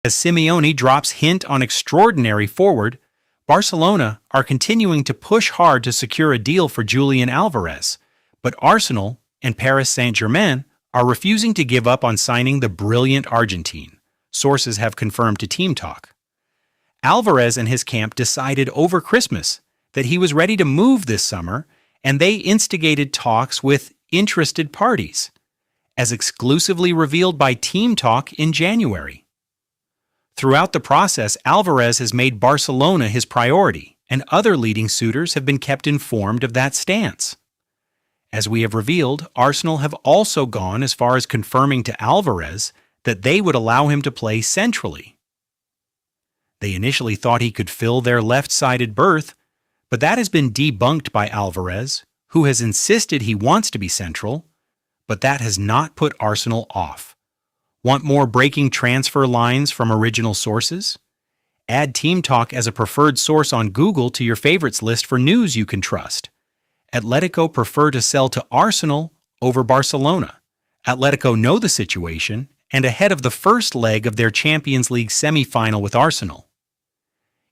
As Simeone drops hint on extraordinary forward, Barcelona are continuing to push hard to secure a deal for Julian Alvarez, but Arsenal and Paris Saint-Germain are refusing to give up on signing the brilliant Argentine, sources have confirmed to Team Talk. Alvarez and his camp decided over Christmas that he was ready to move this summer, and they instigated talks with interested parties, as exclusively revealed by Team Talk in January. Throughout the process, Alvarez has made Barcelona his priority, and other leading suitors have been kept informed of that stance. As we have revealed, Arsenal have also gone as far as confirming to Alvarez that they would allow him to play centrally. They initially thought he could fill their left-sided berth, but that has been debunked by Alvarez, who has insisted he wants to be central, but that has not put Arsenal off. Want more breaking transfer lines from original sources? Add Team Talk as a preferred source on Google to your favorites list for news you can trust. Atletico prefer to sell to Arsenal over Barcelona. Atletico know the situation and ahead of the first leg of their Champions League semi-final with Arsenal.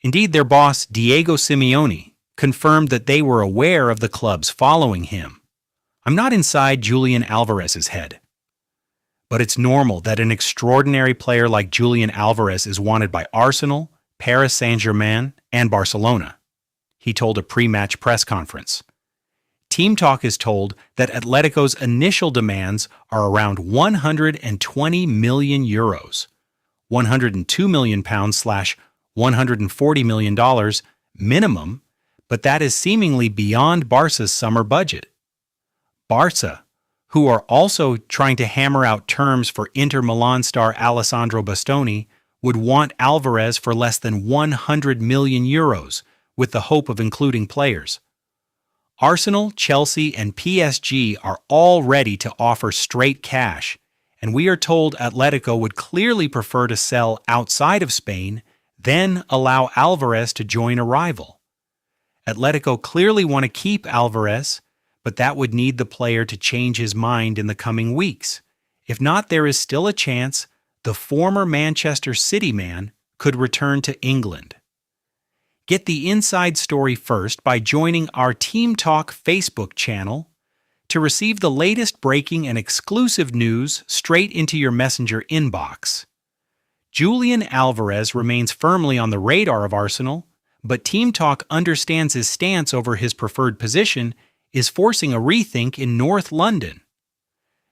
Indeed, their boss, Diego Simeone, confirmed that they were aware of the clubs following him. I'm not inside Julian Alvarez's head, but it's normal that an extraordinary player like Julian Alvarez is wanted by Arsenal, Paris Saint-Germain, and Barcelona, he told a pre-match press conference. Team Talk is told that Atletico's initial demands are around €120 million, £102 million /$140 million minimum, but that is seemingly beyond Barca's summer budget. Barca, who are also trying to hammer out terms for Inter Milan star Alessandro Bastoni, would want Alvarez for less than €100 million, with the hope of including players. Arsenal, Chelsea, and PSG are all ready to offer straight cash, and we are told Atletico would clearly prefer to sell outside of Spain, then allow Alvarez to join a rival. Atletico clearly want to keep Alvarez, but that would need the player to change his mind in the coming weeks. If not, there is still a chance the former Manchester City man could return to England. Get the inside story first by joining our Team Talk Facebook channel to receive the latest breaking and exclusive news straight into your Messenger inbox. Julian Alvarez remains firmly on the radar of Arsenal, but Team Talk understands his stance over his preferred position is forcing a rethink in North London.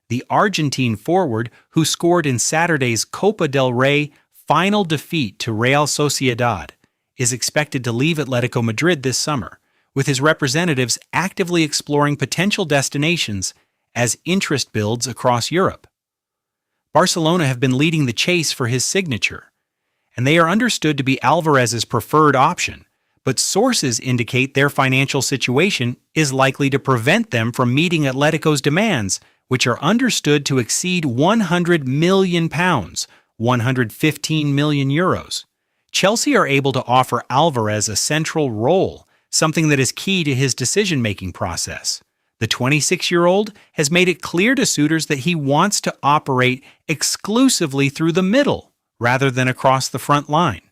The Argentine forward, who scored in Saturday's Copa del Rey final defeat to Real Sociedad, is expected to leave Atletico Madrid this summer, with his representatives actively exploring potential destinations as interest builds across Europe. Barcelona have been leading the chase for his signature, and they are understood to be Alvarez's preferred option, but sources indicate their financial situation is likely to prevent them from meeting Atletico's demands, which are understood to exceed £100 million, €115 million. Chelsea are able to offer Alvarez a central role, something that is key to his decision-making process. The 26-year-old has made it clear to suitors that he wants to operate exclusively through the middle rather than across the front line.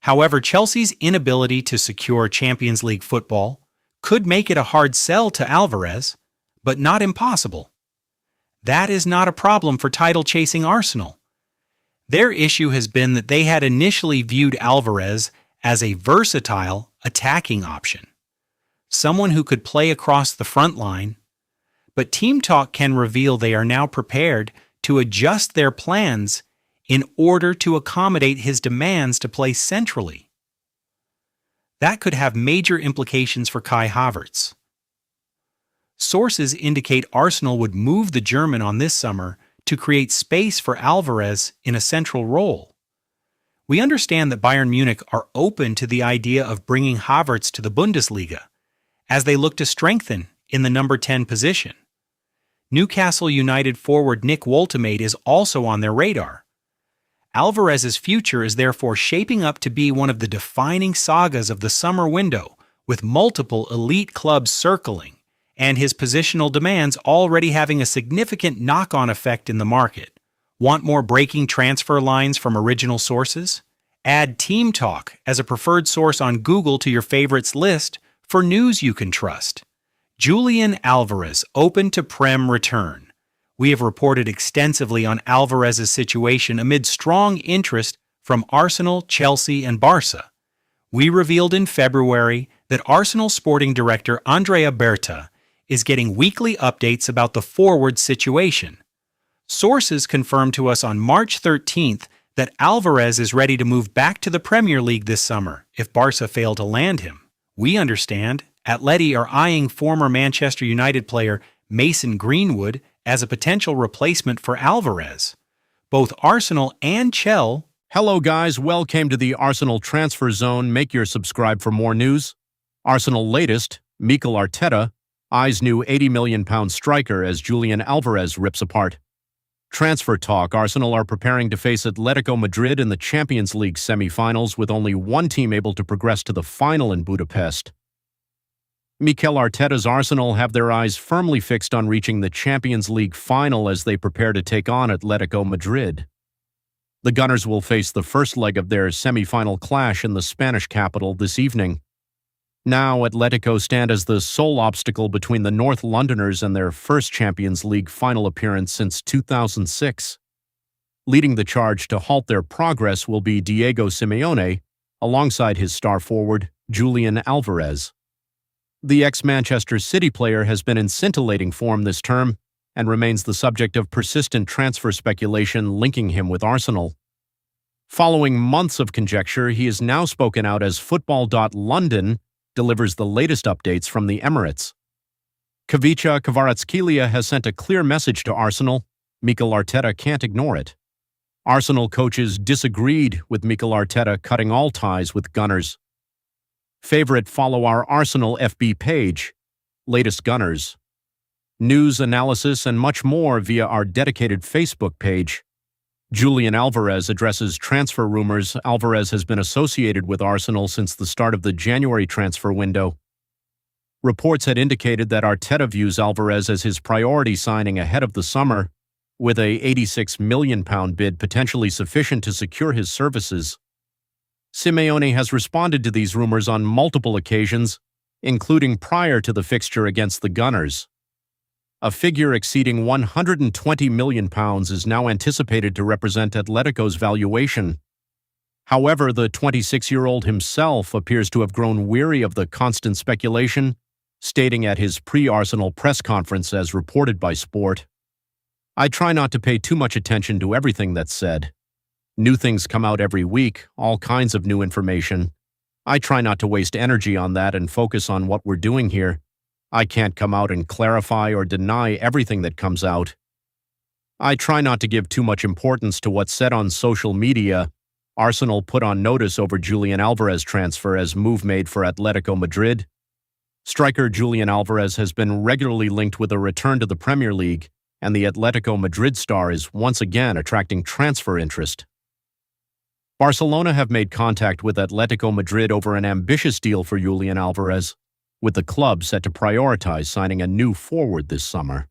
However, Chelsea's inability to secure Champions League football could make it a hard sell to Alvarez, but not impossible. That is not a problem for title-chasing Arsenal. Their issue has been that they had initially viewed Alvarez as a versatile attacking option, someone who could play across the front line, but Team Talk can reveal they are now prepared to adjust their plans in order to accommodate his demands to play centrally. That could have major implications for Kai Havertz. Sources indicate Arsenal would move the German on this summer to create space for Alvarez in a central role. We understand that Bayern Munich are open to the idea of bringing Havertz to the Bundesliga, as they look to strengthen in the number 10 position. Newcastle United forward Nick Woltemade is also on their radar. Alvarez's future is therefore shaping up to be one of the defining sagas of the summer window, with multiple elite clubs circling, and his positional demands already having a significant knock-on effect in the market. Want more breaking transfer lines from original sources? Add Team Talk as a preferred source on Google to your favorites list for news you can trust. Julian Alvarez open to Prem return. We have reported extensively on Alvarez's situation amid strong interest from Arsenal, Chelsea, and Barca. We revealed in February that Arsenal sporting director Andrea Berta is getting weekly updates about the forward situation. Sources confirmed to us on March 13th that Alvarez is ready to move back to the Premier League this summer if Barca fail to land him. We understand Atleti are eyeing former Manchester United player Mason Greenwood as a potential replacement for Alvarez. Both Arsenal and Chelsea. Hello guys, welcome to the Arsenal Transfer Zone. Make your subscribe for more news. Arsenal latest, Mikel Arteta eyes new £80 million striker as Julian Alvarez rips apart. Transfer talk. Arsenal are preparing to face Atletico Madrid in the Champions League semi-finals with only one team able to progress to the final in Budapest. Mikel Arteta's Arsenal have their eyes firmly fixed on reaching the Champions League final as they prepare to take on Atletico Madrid. The Gunners will face the first leg of their semi-final clash in the Spanish capital this evening. Now, Atletico stand as the sole obstacle between the North Londoners and their first Champions League final appearance since 2006. Leading the charge to halt their progress will be Diego Simeone, alongside his star forward, Julian Alvarez. The ex-Manchester City player has been in scintillating form this term and remains the subject of persistent transfer speculation linking him with Arsenal. Following months of conjecture, he is now spoken out as Football.London delivers the latest updates from the Emirates. Kavica Kvaratskhelia has sent a clear message to Arsenal. Mikel Arteta can't ignore it. Arsenal coaches disagreed with Mikel Arteta cutting all ties with Gunners. Favorite follow our Arsenal FB page, latest Gunners. News, analysis, and much more via our dedicated Facebook page. Julian Alvarez addresses transfer rumors. Alvarez has been associated with Arsenal since the start of the January transfer window. Reports had indicated that Arteta views Alvarez as his priority signing ahead of the summer, with a £86 million bid potentially sufficient to secure his services. Simeone has responded to these rumors on multiple occasions, including prior to the fixture against the Gunners. A figure exceeding £120 million is now anticipated to represent Atletico's valuation. However, the 26-year-old himself appears to have grown weary of the constant speculation, stating at his pre-Arsenal press conference as reported by Sport, "I try not to pay too much attention to everything that's said. New things come out every week, all kinds of new information. I try not to waste energy on that and focus on what we're doing here. I can't come out and clarify or deny everything that comes out. I try not to give too much importance to what's said on social media." Arsenal put on notice over Julian Alvarez transfer as move made for Atletico Madrid. Striker Julian Alvarez has been regularly linked with a return to the Premier League, and the Atletico Madrid star is once again attracting transfer interest. Barcelona have made contact with Atletico Madrid over an ambitious deal for Julian Alvarez, with the club set to prioritize signing a new forward this summer.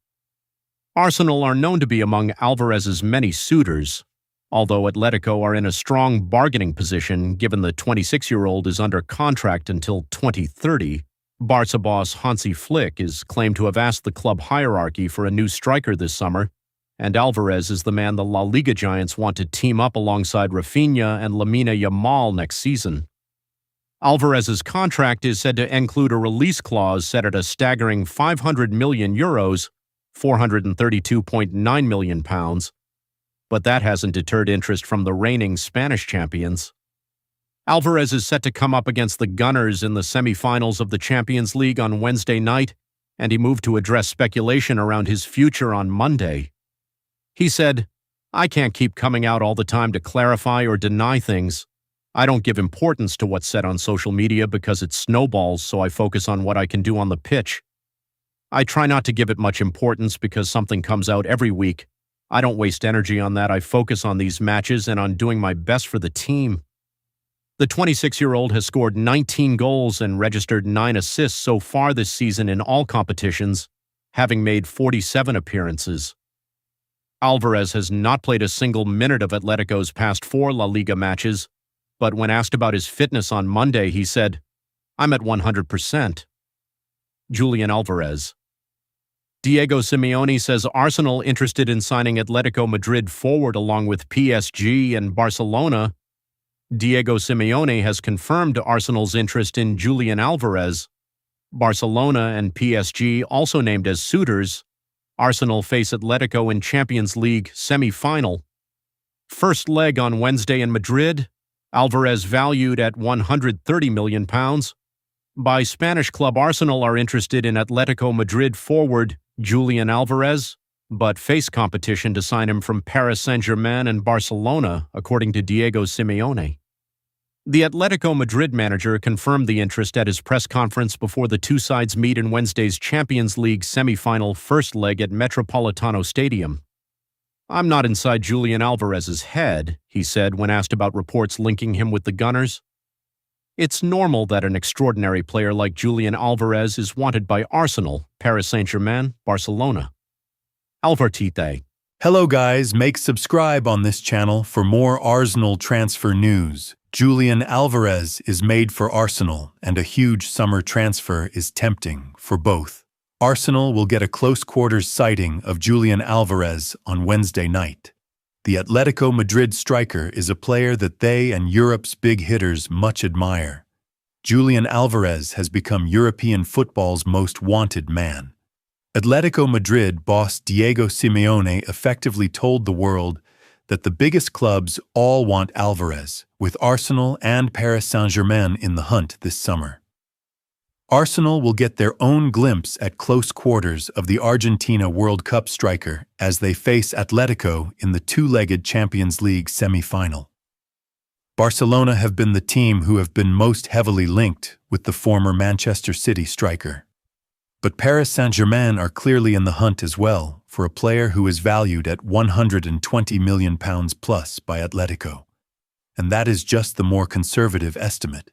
Arsenal are known to be among Alvarez's many suitors, although Atletico are in a strong bargaining position given the 26-year-old is under contract until 2030. Barca boss Hansi Flick is claimed to have asked the club hierarchy for a new striker this summer, and Alvarez is the man the La Liga giants want to team up alongside Rafinha and Lamine Yamal next season. Alvarez's contract is said to include a release clause set at a staggering €500 million, £432.9 million, but that hasn't deterred interest from the reigning Spanish champions. Alvarez is set to come up against the Gunners in the semi-finals of the Champions League on Wednesday night, and he moved to address speculation around his future on Monday. He said, "I can't keep coming out all the time to clarify or deny things. I don't give importance to what's said on social media because it snowballs, so I focus on what I can do on the pitch. I try not to give it much importance because something comes out every week. I don't waste energy on that. I focus on these matches and on doing my best for the team." The 26-year-old has scored 19 goals and registered 9 assists so far this season in all competitions, having made 47 appearances. Alvarez has not played a single minute of Atletico's past 4 La Liga matches, but when asked about his fitness on Monday, he said, "I'm at 100%. Julian Alvarez. Diego Simeone says Arsenal interested in signing Atletico Madrid forward along with PSG and Barcelona. Diego Simeone has confirmed Arsenal's interest in Julian Alvarez. Barcelona and PSG also named as suitors. Arsenal face Atletico in Champions League semi-final. First leg on Wednesday in Madrid. Alvarez valued at £130 million. By Spanish club Arsenal are interested in Atletico Madrid forward Julian Alvarez, but face competition to sign him from Paris Saint-Germain and Barcelona, according to Diego Simeone. The Atletico Madrid manager confirmed the interest at his press conference before the two sides meet in Wednesday's Champions League semi-final first leg at Metropolitano Stadium. "I'm not inside Julian Alvarez's head," he said when asked about reports linking him with the Gunners. "It's normal that an extraordinary player like Julian Alvarez is wanted by Arsenal, Paris Saint-Germain, Barcelona." Alvartite. Hello guys, make subscribe on this channel for more Arsenal transfer news. Julian Alvarez is made for Arsenal, and a huge summer transfer is tempting for both. Arsenal will get a close-quarters sighting of Julian Alvarez on Wednesday night. The Atletico Madrid striker is a player that they and Europe's big hitters much admire. Julian Alvarez has become European football's most wanted man. Atletico Madrid boss Diego Simeone effectively told the world that the biggest clubs all want Alvarez, with Arsenal and Paris Saint-Germain in the hunt this summer. Arsenal will get their own glimpse at close quarters of the Argentina World Cup striker as they face Atletico in the two-legged Champions League semi-final. Barcelona have been the team who have been most heavily linked with the former Manchester City striker. But Paris Saint-Germain are clearly in the hunt as well for a player who is valued at £120 million plus by Atletico. And that is just the more conservative estimate.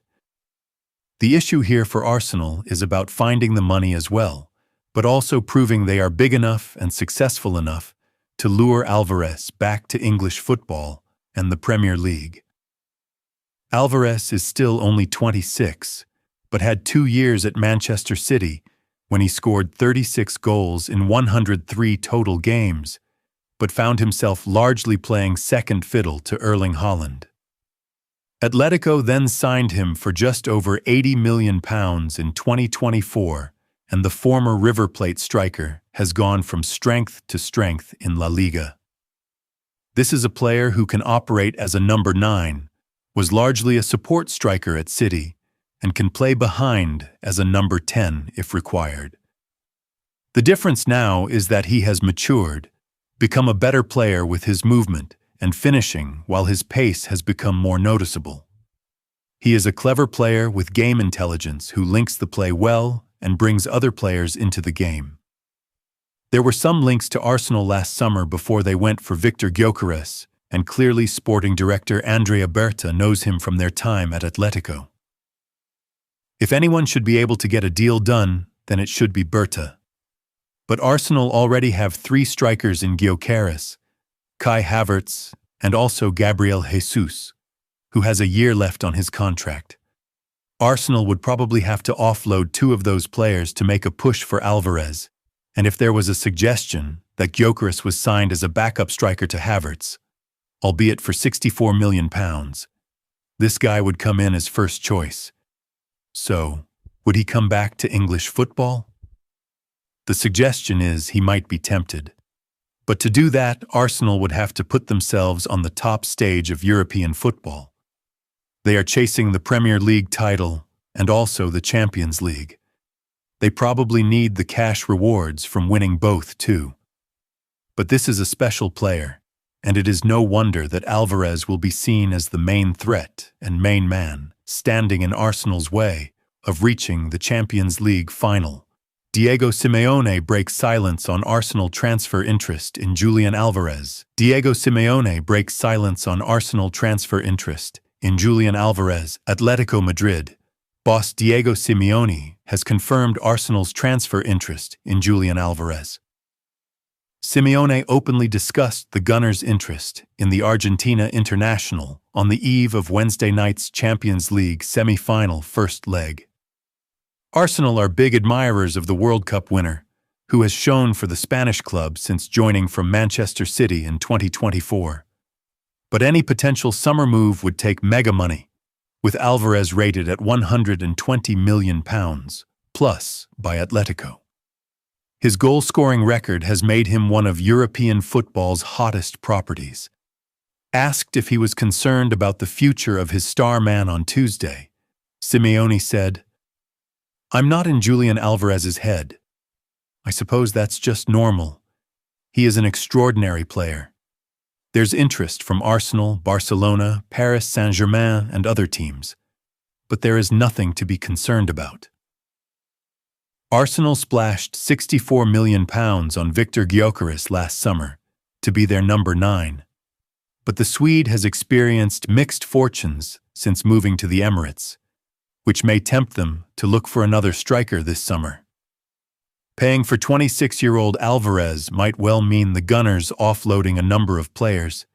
The issue here for Arsenal is about finding the money as well, but also proving they are big enough and successful enough to lure Alvarez back to English football and the Premier League. Alvarez is still only 26, but had 2 years at Manchester City when he scored 36 goals in 103 total games, but found himself largely playing second fiddle to Erling Haaland. Atletico then signed him for just over £80 million in 2024, and the former River Plate striker has gone from strength to strength in La Liga. This is a player who can operate as a number 9, was largely a support striker at City, and can play behind as a number 10 if required. The difference now is that he has matured, become a better player with his movement and finishing, while his pace has become more noticeable. He is a clever player with game intelligence who links the play well and brings other players into the game. There were some links to Arsenal last summer before they went for Victor Gyökeres, and clearly sporting director Andrea Berta knows him from their time at Atletico. If anyone should be able to get a deal done, then it should be Berta. But Arsenal already have 3 strikers in Gyökeres, Kai Havertz, and also Gabriel Jesus, who has a year left on his contract. Arsenal would probably have to offload 2 of those players to make a push for Alvarez, and if there was a suggestion that Gyökeres was signed as a backup striker to Havertz, albeit for £64 million, this guy would come in as first choice. So, would he come back to English football? The suggestion is he might be tempted. But to do that, Arsenal would have to put themselves on the top stage of European football. They are chasing the Premier League title and also the Champions League. They probably need the cash rewards from winning both too. But this is a special player, and it is no wonder that Alvarez will be seen as the main threat and main man, standing in Arsenal's way of reaching the Champions League final. Diego Simeone breaks silence on Arsenal transfer interest in Julian Alvarez. Diego Simeone breaks silence on Arsenal transfer interest in Julian Alvarez. Atletico Madrid boss Diego Simeone has confirmed Arsenal's transfer interest in Julian Alvarez. Simeone openly discussed the Gunners' interest in the Argentina international on the eve of Wednesday night's Champions League semi-final first leg. Arsenal are big admirers of the World Cup winner, who has shone for the Spanish club since joining from Manchester City in 2024. But any potential summer move would take mega money, with Alvarez rated at £120 million plus by Atletico. His goal-scoring record has made him one of European football's hottest properties. Asked if he was concerned about the future of his star man on Tuesday, Simeone said, "I'm not in Julian Alvarez's head. I suppose that's just normal. He is an extraordinary player. There's interest from Arsenal, Barcelona, Paris Saint-Germain, and other teams, but there is nothing to be concerned about." Arsenal splashed £64 million on Victor Gyökeres last summer to be their number 9, but the Swede has experienced mixed fortunes since moving to the Emirates, which may tempt them to look for another striker this summer. Paying for 26-year-old Alvarez might well mean the Gunners offloading a number of players,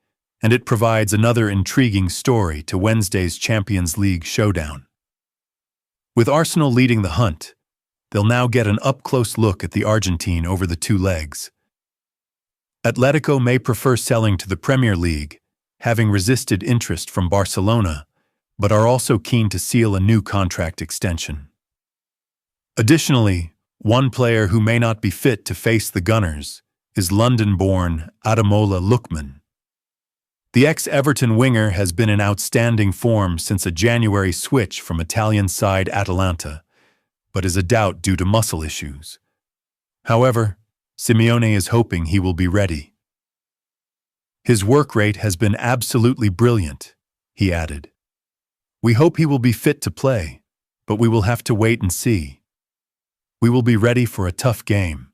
and it provides another intriguing story to Wednesday's Champions League showdown. With Arsenal leading the hunt, they'll now get an up-close look at the Argentine over the two legs. Atletico may prefer selling to the Premier League, having resisted interest from Barcelona, but are also keen to seal a new contract extension. Additionally, one player who may not be fit to face the Gunners is London-born Ademola Lookman. The ex-Everton winger has been in outstanding form since a January switch from Italian side Atalanta, but is a doubt due to muscle issues. However, Simeone is hoping he will be ready. "His work rate has been absolutely brilliant," he added. "We hope he will be fit to play, but we will have to wait and see. We will be ready for a tough game."